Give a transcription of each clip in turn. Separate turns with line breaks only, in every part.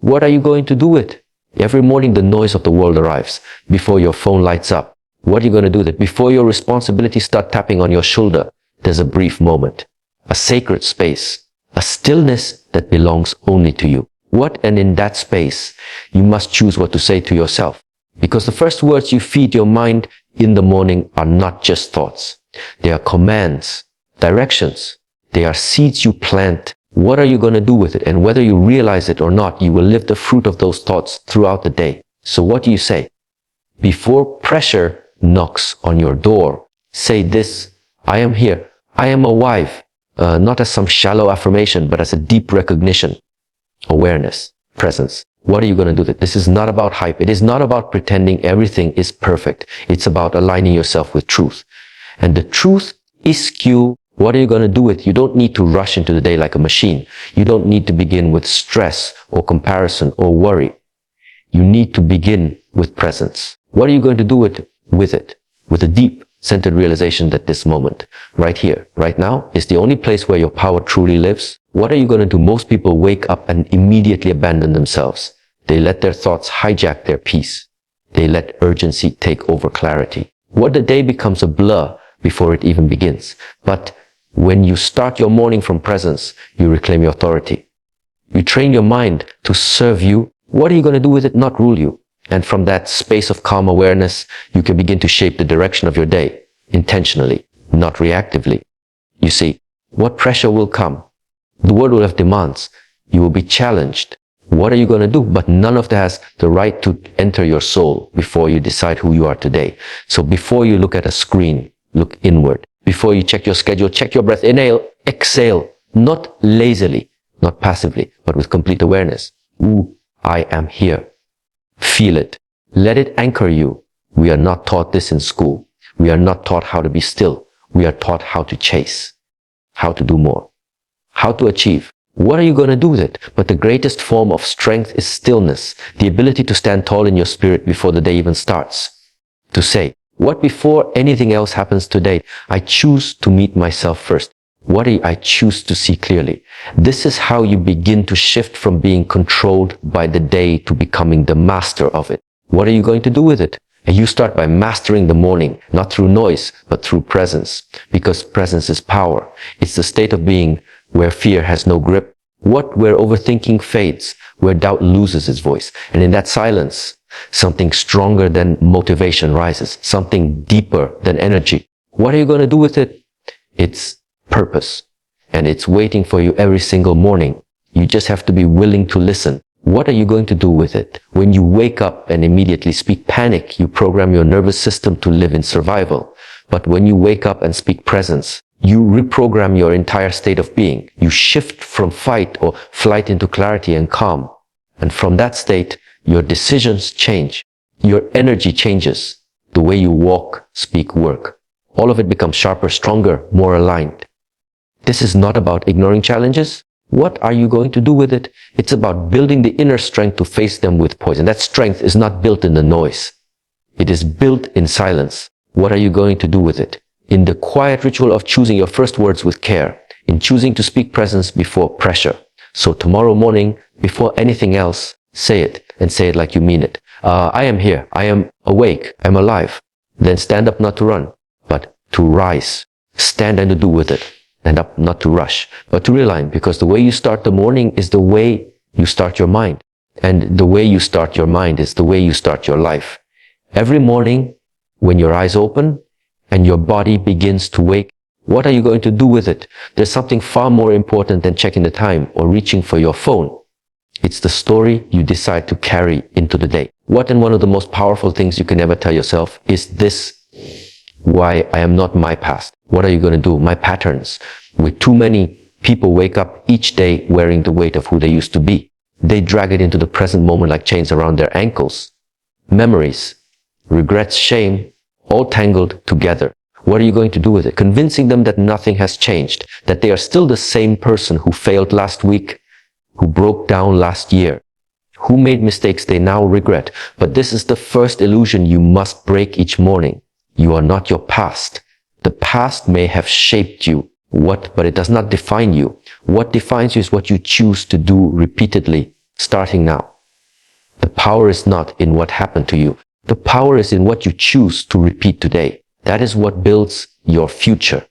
What are you going to do with it? Every morning the noise of the world arrives before your phone lights up. What are you going to do with it? Before your responsibilities start tapping on your shoulder, there's a brief moment, a sacred space, a stillness that belongs only to you. What and in that space, you must choose what to say to yourself. Because the first words you feed your mind in the morning are not just thoughts. They are commands, directions. They are seeds you plant. What are you going to do with it? And whether you realize it or not, you will live the fruit of those thoughts throughout the day. So what do you say? Before pressure knocks on your door, say this: I am here. I am alive. Not as some shallow affirmation, but as a deep recognition, awareness, presence. What are you going to do with it? This is not about hype. It is not about pretending everything is perfect. It's about aligning yourself with truth. And the truth is Q. What are you going to do with it? You don't need to rush into the day like a machine. You don't need to begin with stress or comparison or worry. You need to begin with presence. What are you going to do with it? With a deep, centered realization that this moment, right here, right now, is the only place where your power truly lives. What are you going to do? Most people wake up and immediately abandon themselves. They let their thoughts hijack their peace. They let urgency take over clarity. What the day becomes a blur before it even begins. But when you start your morning from presence, you reclaim your authority. You train your mind to serve you. What are you going to do with it? Not rule you. And from that space of calm awareness, you can begin to shape the direction of your day intentionally, not reactively. You see, what pressure will come? The world will have demands. You will be challenged. What are you going to do? But none of that has the right to enter your soul before you decide who you are today. So before you look at a screen, look inward. Before you check your schedule, check your breath. Inhale, exhale, not lazily, not passively, but with complete awareness. Ooh, I am here. Feel it. Let it anchor you. We are not taught this in school. We are not taught how to be still. We are taught how to chase, how to do more, how to achieve. What are you going to do with it? But the greatest form of strength is stillness, the ability to stand tall in your spirit before the day even starts. To say, what before anything else happens today, I choose to meet myself first. What do I choose to see clearly? This is how you begin to shift from being controlled by the day to becoming the master of it. What are you going to do with it? And you start by mastering the morning, not through noise, but through presence. Because presence is power. It's the state of being where fear has no grip. Where overthinking fades, where doubt loses its voice. And in that silence, something stronger than motivation rises, something deeper than energy. What are you going to do with it? It's purpose. And it's waiting for you every single morning. You just have to be willing to listen. What are you going to do with it? When you wake up and immediately speak panic, you program your nervous system to live in survival. But when you wake up and speak presence, you reprogram your entire state of being. You shift from fight or flight into clarity and calm. And from that state, your decisions change. Your energy changes. The way you walk, speak, work. All of it becomes sharper, stronger, more aligned. This is not about ignoring challenges. What are you going to do with it? It's about building the inner strength to face them with poise. And that strength is not built in the noise. It is built in silence. What are you going to do with it? In the quiet ritual of choosing your first words with care, in choosing to speak presence before pressure. So tomorrow morning, before anything else, say it, and say it like you mean it. I am here. I am awake. I'm alive. Then stand up not to run, but to rise. Stand and to do with it. Stand up not to rush, but to realign, because the way you start the morning is the way you start your mind. And the way you start your mind is the way you start your life. Every morning, when your eyes open, and your body begins to wake, what are you going to do with it? There's something far more important than checking the time or reaching for your phone. It's the story you decide to carry into the day. What and one of the most powerful things you can ever tell yourself is this: why I am not my past. What are you going to do? My patterns. With too many people wake up each day wearing the weight of who they used to be. They drag it into the present moment like chains around their ankles. Memories, regrets, shame, all tangled together. What are you going to do with it? Convincing them that nothing has changed, that they are still the same person who failed last week, who broke down last year, who made mistakes they now regret. But this is the first illusion you must break each morning. You are not your past. The past may have shaped you, but it does not define you. What defines you is what you choose to do repeatedly, starting now. power is not in what happened to you. The power is in what you choose to repeat today. That is what builds your future.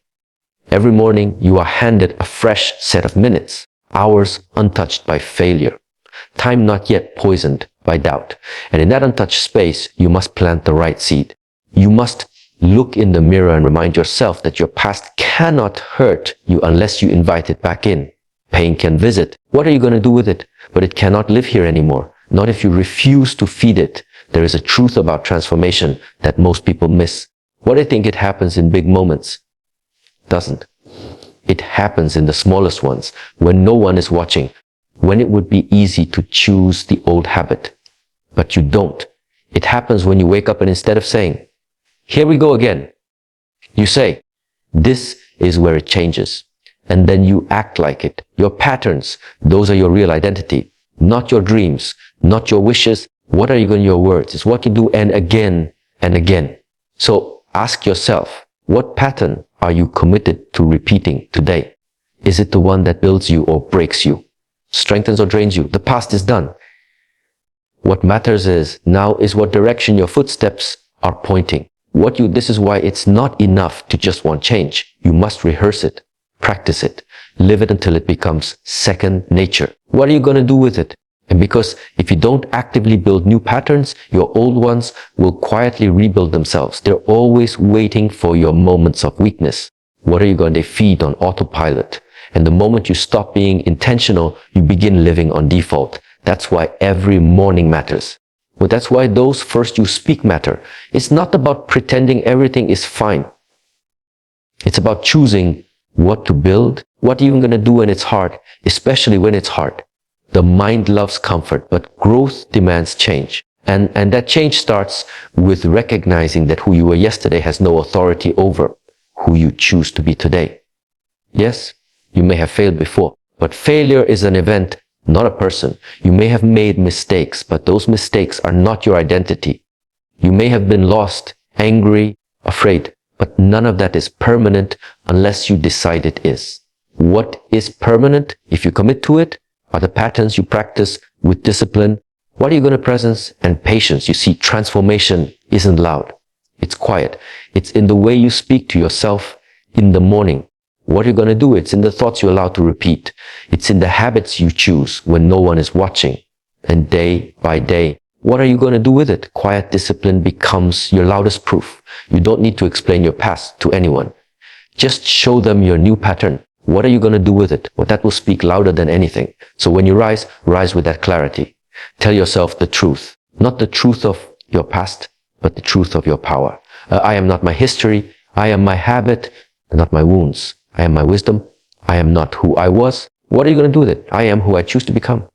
Every morning, you are handed a fresh set of minutes, hours untouched by failure, time not yet poisoned by doubt. And in that untouched space, you must plant the right seed. You must look in the mirror and remind yourself that your past cannot hurt you unless you invite it back in. Pain can visit. What are you going to do with it? But it cannot live here anymore. Not if you refuse to feed it. There is a truth about transformation that most people miss. What I think it happens in big moments doesn't. It happens in the smallest ones, when no one is watching, when it would be easy to choose the old habit. But you don't. It happens when you wake up and instead of saying, "Here we go again," you say, "This is where it changes." And then you act like it. Your patterns, those are your real identity, not your dreams, not your wishes. What are you going to your words? It's what you do and again and again. So ask yourself, what pattern are you committed to repeating today? Is it the one that builds you or breaks you, strengthens or drains you? The past is done. What matters is now is what direction your footsteps are pointing. This is why it's not enough to just want change. You must rehearse it, practice it, live it until it becomes second nature. What are you going to do with it? And because if you don't actively build new patterns, your old ones will quietly rebuild themselves. They're always waiting for your moments of weakness. What are you going to feed on autopilot? And the moment you stop being intentional, you begin living on default. That's why every morning matters. But that's why those first you speak matter. It's not about pretending everything is fine. It's about choosing what to build, what you're going to do when it's hard, especially when it's hard. The mind loves comfort, but growth demands change. And that change starts with recognizing that who you were yesterday has no authority over who you choose to be today. Yes, you may have failed before, but failure is an event, not a person. You may have made mistakes, but those mistakes are not your identity. You may have been lost, angry, afraid, but none of that is permanent unless you decide it is. What is permanent, if you commit to it, are the patterns you practice with discipline. What are you going to presence and patience? You see, transformation isn't loud. It's quiet. It's in the way you speak to yourself in the morning. What are you going to do? It's in the thoughts you allow to repeat. It's in the habits you choose when no one is watching. And day by day, what are you going to do with it? Quiet discipline becomes your loudest proof. You don't need to explain your past to anyone. Just show them your new pattern. What are you going to do with it? Well, that will speak louder than anything. So when you rise with that clarity. Tell yourself the truth. Not the truth of your past, but the truth of your power. I am not my history. I am my habit, not my wounds. I am my wisdom. I am not who I was. What are you going to do with it? I am who I choose to become.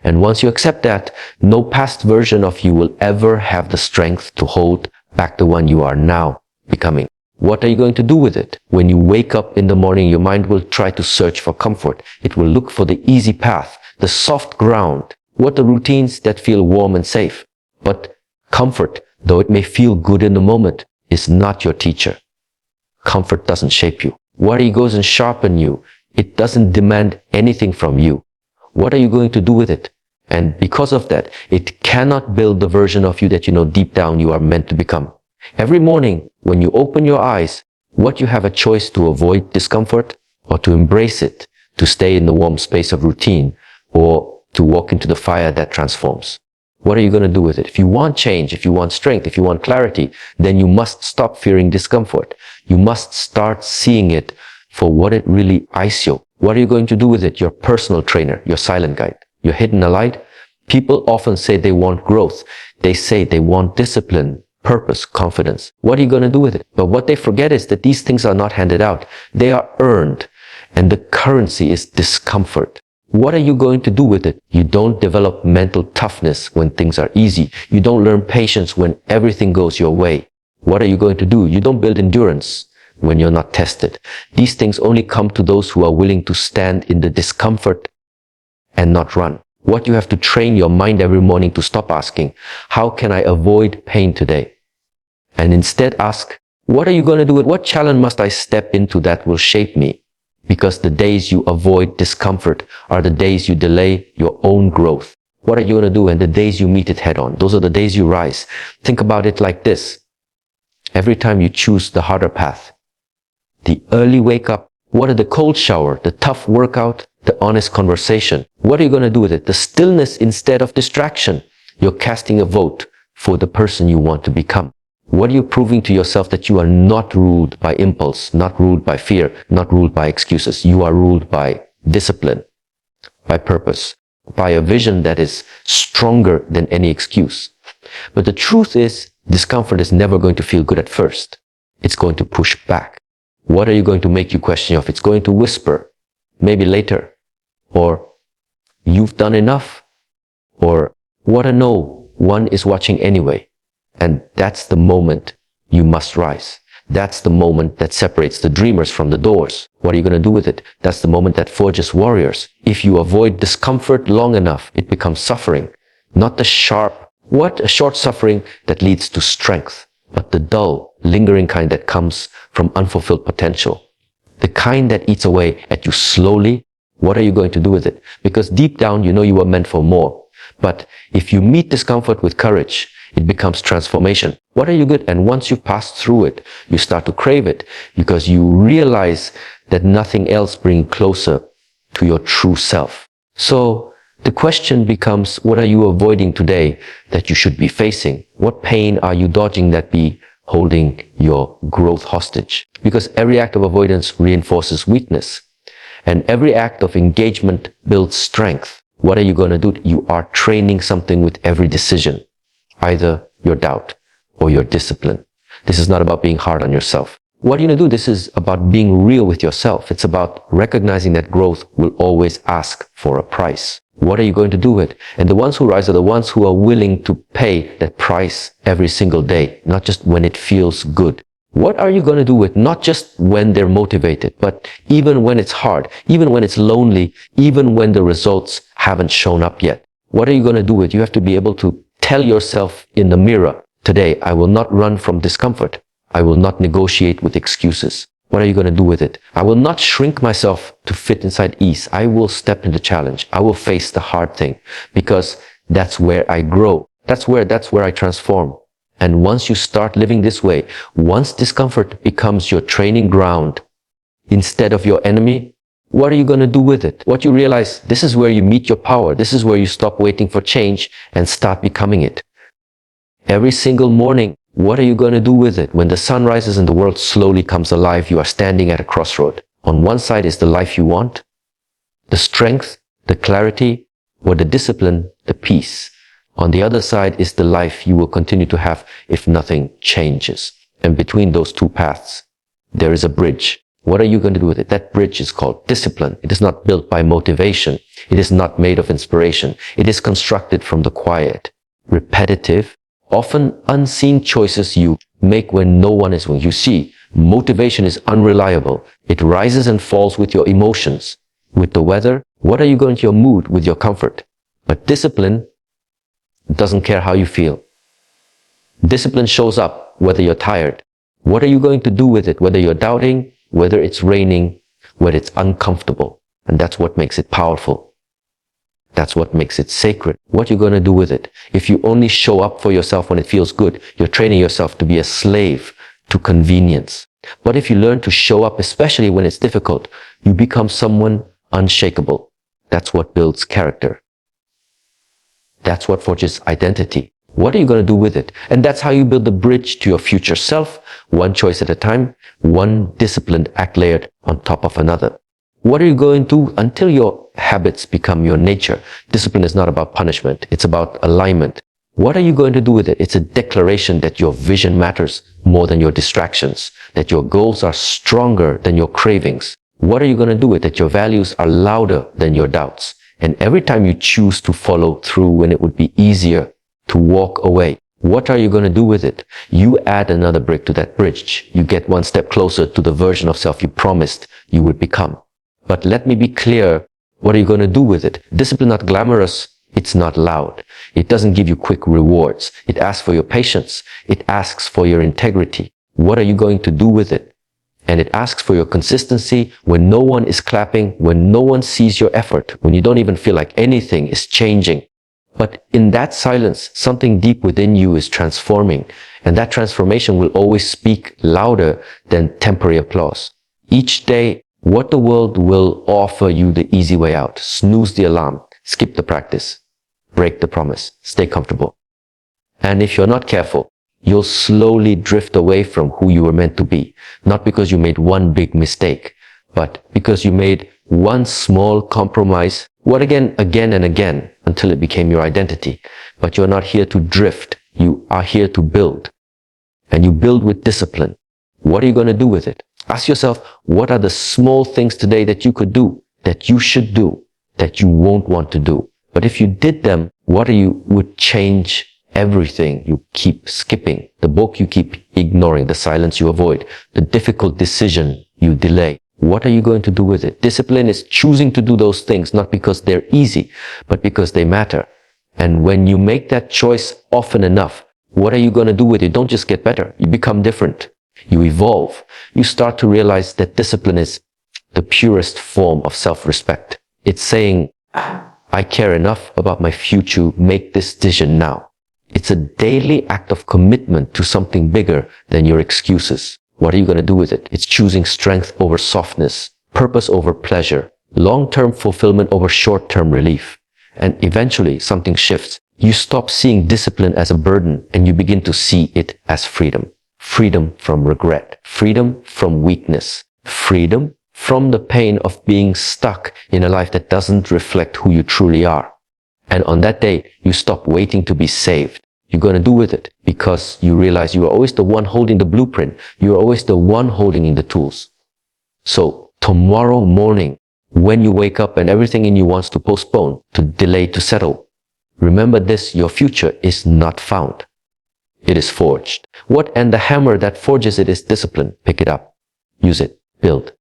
And once you accept that, no past version of you will ever have the strength to hold back the one you are now becoming. What are you going to do with it? When you wake up in the morning, your mind will try to search for comfort. It will look for the easy path, the soft ground. What are routines that feel warm and safe? But comfort, though it may feel good in the moment, is not your teacher. Comfort doesn't shape you. What goes and sharpen you? It doesn't demand anything from you. What are you going to do with it? And because of that, it cannot build the version of you that you know deep down you are meant to become. Every morning, when you open your eyes, what you have a choice to avoid discomfort or to embrace it, to stay in the warm space of routine or to walk into the fire that transforms. What are you going to do with it? If you want change, if you want strength, if you want clarity, then you must stop fearing discomfort. You must start seeing it for what it really is. What are you going to do with it? Your personal trainer, your silent guide, your hidden light. People often say they want growth. They say they want discipline, purpose, confidence. What are you going to do with it? But what they forget is that these things are not handed out. They are earned. And the currency is discomfort. What are you going to do with it? You don't develop mental toughness when things are easy. You don't learn patience when everything goes your way. What are you going to do? You don't build endurance when you're not tested. These things only come to those who are willing to stand in the discomfort and not run. What you have to train your mind every morning to stop asking, how can I avoid pain today? And instead ask, what are you going to do with what challenge must I step into that will shape me? Because the days you avoid discomfort are the days you delay your own growth. What are you going to do? And the days you meet it head on, those are the days you rise. Think about it like this. Every time you choose the harder path, the early wake up, what are the cold shower, the tough workout, the honest conversation? What are you going to do with it? The stillness instead of distraction. You're casting a vote for the person you want to become. What are you proving to yourself? That you are not ruled by impulse, not ruled by fear, not ruled by excuses. You are ruled by discipline, by purpose, by a vision that is stronger than any excuse. But the truth is, discomfort is never going to feel good at first. It's going to push back. What are you going to make you question yourself? It's going to whisper, maybe later, or you've done enough, or what a no, one is watching anyway. And that's the moment you must rise. That's the moment that separates the dreamers from the doors. What are you going to do with it? That's the moment that forges warriors. If you avoid discomfort long enough, it becomes suffering. Not the a short suffering that leads to strength, but the dull, lingering kind that comes from unfulfilled potential. The kind that eats away at you slowly. What are you going to do with it? Because deep down, you know you were meant for more. But if you meet discomfort with courage, it becomes transformation. What are you good? And once you've passed through it, you start to crave it because you realize that nothing else brings closer to your true self. So the question becomes, what are you avoiding today that you should be facing? What pain are you dodging that be holding your growth hostage? Because every act of avoidance reinforces weakness, and every act of engagement builds strength. What are you going to do? You are training something with every decision, either your doubt or your discipline. This is not about being hard on yourself. What are you going to do? This is about being real with yourself. It's about recognizing that growth will always ask for a price. What are you going to do with it? And the ones who rise are the ones who are willing to pay that price every single day, not just when it feels good. What are you going to do with it? Not just when they're motivated, but even when it's hard, even when it's lonely, even when the results haven't shown up yet. What are you going to do with it? You have to be able to tell yourself in the mirror, today, I will not run from discomfort. I will not negotiate with excuses. What are you going to do with it? I will not shrink myself to fit inside ease. I will step into challenge. I will face the hard thing because that's where I grow. That's where I transform. And once you start living this way, once discomfort becomes your training ground instead of your enemy, what are you going to do with it? What you realize, this is where you meet your power. This is where you stop waiting for change and start becoming it. Every single morning, what are you going to do with it? When the sun rises and the world slowly comes alive, you are standing at a crossroad. On one side is the life you want, the strength, the clarity, or the discipline, the peace. On the other side is the life you will continue to have if nothing changes. And between those two paths, there is a bridge. What are you going to do with it? That bridge is called discipline. It is not built by motivation. It is not made of inspiration. It is constructed from the quiet, repetitive, often unseen choices you make when no one is with you. You see, motivation is unreliable. It rises and falls with your emotions, with the weather. What are you going to your mood, with your comfort? But discipline doesn't care how you feel. Discipline shows up whether you're tired. What are you going to do with it? Whether you're doubting, whether it's raining, whether it's uncomfortable. And that's what makes it powerful. That's what makes it sacred. What you're going to do with it. If you only show up for yourself when it feels good, you're training yourself to be a slave to convenience. But if you learn to show up, especially when it's difficult, you become someone unshakable. That's what builds character. That's what forges identity. What are you going to do with it? And that's how you build the bridge to your future self, one choice at a time, one disciplined act layered on top of another. What are you going to do until your habits become your nature? Discipline is not about punishment. It's about alignment. What are you going to do with it? It's a declaration that your vision matters more than your distractions, that your goals are stronger than your cravings. What are you going to do with it? That your values are louder than your doubts. And every time you choose to follow through when it would be easier to walk away, what are you going to do with it? You add another brick to that bridge. You get one step closer to the version of self you promised you would become. But let me be clear, what are you going to do with it? Discipline not glamorous, it's not loud. It doesn't give you quick rewards. It asks for your patience. It asks for your integrity. What are you going to do with it? And it asks for your consistency when no one is clapping, when no one sees your effort, when you don't even feel like anything is changing. But in that silence, something deep within you is transforming, and that transformation will always speak louder than temporary applause. Each day, what the world will offer you the easy way out. Snooze the alarm, skip the practice, break the promise, stay comfortable. And if you're not careful, you'll slowly drift away from who you were meant to be. Not because you made one big mistake, but because you made one small compromise, again and again, until it became your identity. But you're not here to drift. You are here to build. And you build with discipline. What are you going to do with it? Ask yourself, what are the small things today that you could do, that you should do, that you won't want to do? But if you did them, would change everything you keep skipping, the book you keep ignoring, the silence you avoid, the difficult decision you delay. What are you going to do with it? Discipline is choosing to do those things, not because they're easy, but because they matter. And when you make that choice often enough, what are you going to do with it? Don't just get better. You become different. You evolve. You start to realize that discipline is the purest form of self-respect. It's saying, I care enough about my future, make this decision now. It's a daily act of commitment to something bigger than your excuses. What are you going to do with it? It's choosing strength over softness, purpose over pleasure, long-term fulfillment over short-term relief. And eventually something shifts. You stop seeing discipline as a burden and you begin to see it as freedom. Freedom from regret, freedom from weakness, freedom from the pain of being stuck in a life that doesn't reflect who you truly are. And on that day, you stop waiting to be saved. You're going to do with it because you realize you are always the one holding the blueprint. You are always the one holding in the tools. So tomorrow morning, when you wake up and everything in you wants to postpone, to delay, to settle, remember this, your future is not found. It is forged. And the hammer that forges it is discipline. Pick it up. Use it. Build.